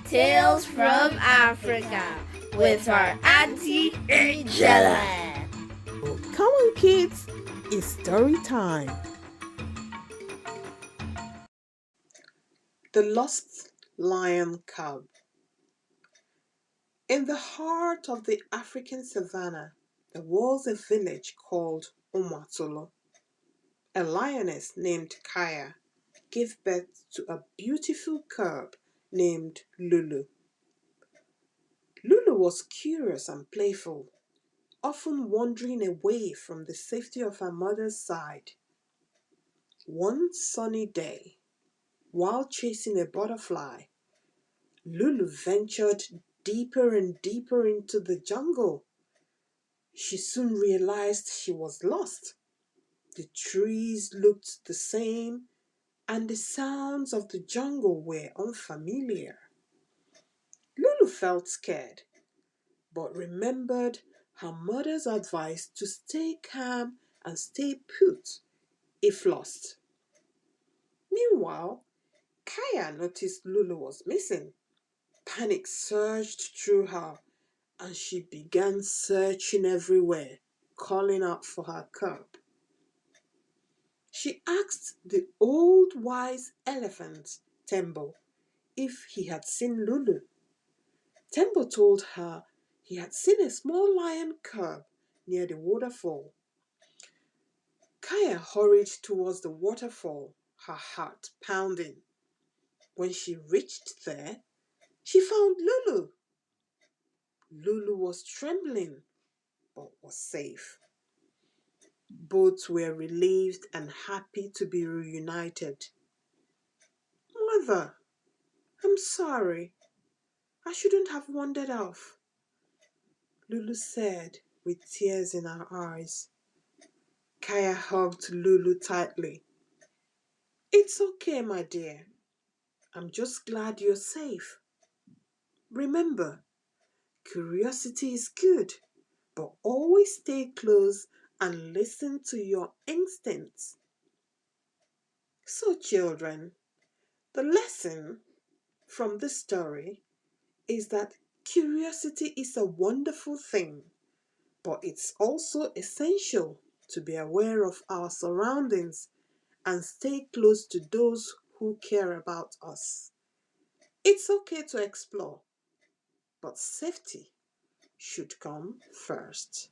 Tales from Africa with our Auntie Angela. Come on, kids, it's story time. The Lost Lion Cub. In the heart of the African savannah, there was a village called Umatolo. A lioness named Kaya gave birth to a beautiful cub named Lulu. Lulu was curious and playful, often wandering away from the safety of her mother's side. One sunny day, while chasing a butterfly, Lulu ventured deeper and deeper into the jungle. She soon realized she was lost. The trees looked the same, and the sounds of the jungle were unfamiliar. Lulu felt scared, but remembered her mother's advice to stay calm and stay put if lost. Meanwhile, Kaya noticed Lulu was missing. Panic surged through her, and she began searching everywhere, calling out for her cub. She asked the old wise elephant, Tembo, if he had seen Lulu. Tembo told her he had seen a small lion cub near the waterfall. Kaya hurried towards the waterfall, her heart pounding. When she reached there, she found Lulu. Lulu was trembling, but was safe. Both were relieved and happy to be reunited. Mother, I'm sorry. I shouldn't have wandered off, Lulu said with tears in her eyes. Kaya hugged Lulu tightly. It's okay, my dear. I'm just glad you're safe. Remember, curiosity is good, but always stay close and listen to your instincts. So, children, the lesson from this story is that curiosity is a wonderful thing, but it's also essential to be aware of our surroundings and stay close to those who care about us. It's okay to explore, but safety should come first.